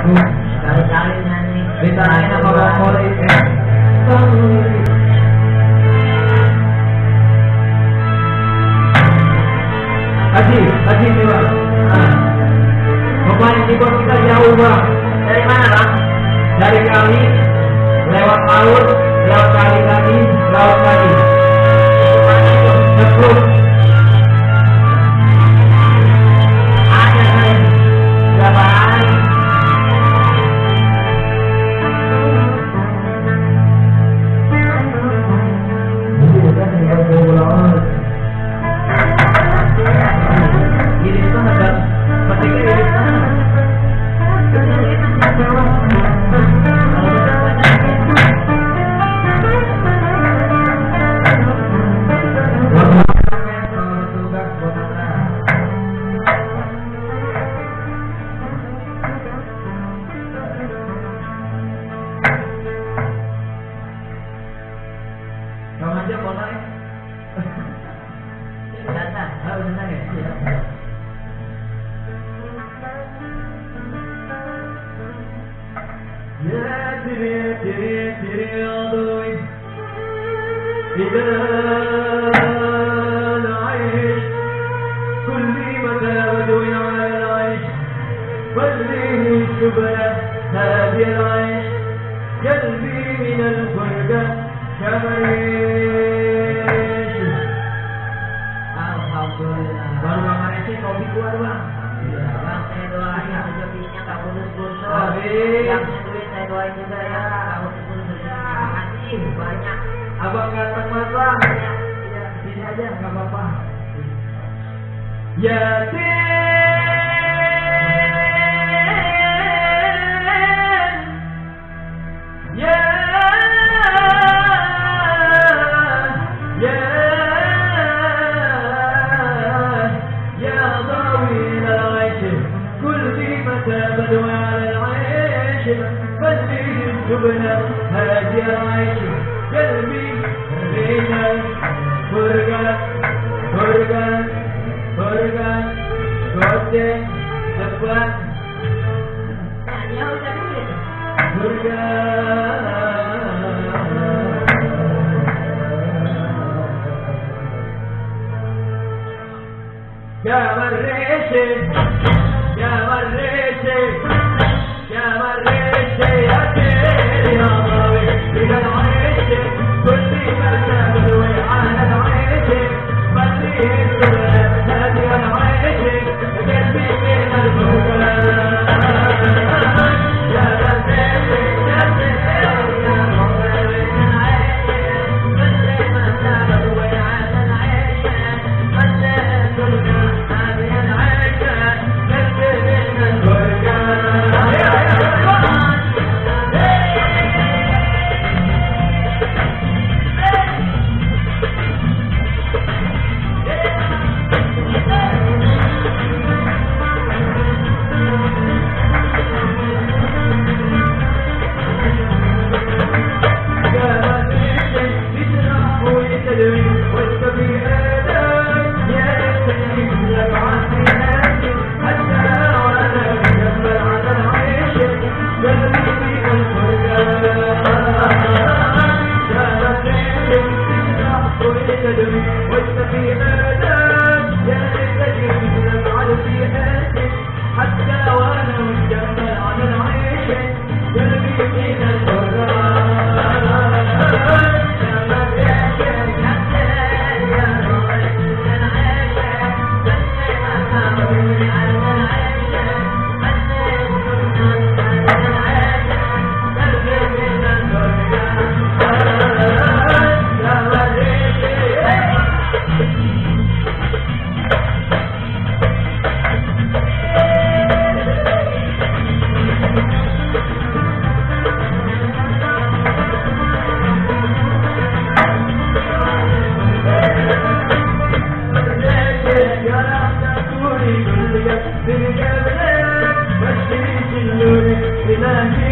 Kali-kali nyanyi. Ditanya nama Bang Haji nih Bang. Pemain keyboard kita jauh Bang. Dari mana Bang? Dari kali, lewat laut, lewat kali lagi, laut lagi. Mana itu? Ngeklub. Ada kan? Berapa hari? Ini sana kan, ketika ini sana. Kamu aja mau naik? Biasa. Harus naik ya. يا تري تري تري عضوي إذا العيش كل مدى بدوي على العيش وليه الشبهة هذه العيش قلبي من الفرقة كمريش. Alhamdulillah. Baru Gammaresyeh kopi keluar Bang. Bang, saya doain rezekinya tak putus-putus. Amin. Yang duit saya doain juga ya, tak putus-putus rezekinya. Makasih banyak. Abang ganteng banget Bang. Ya, Sini aja nggak apa-apa. Ya بدوي على العيش بديه الجبنة هادي العيش قلبي بينا فرقة فرقة فرقة قوتي دفع فرقة Gammaresyeh Gammaresyeh Gammaresyeh ya teri hamawi إلى العيش كل ما تبدوي على العيش بديه الجبنة هادي العيش قلبي من الفرقة Ilahi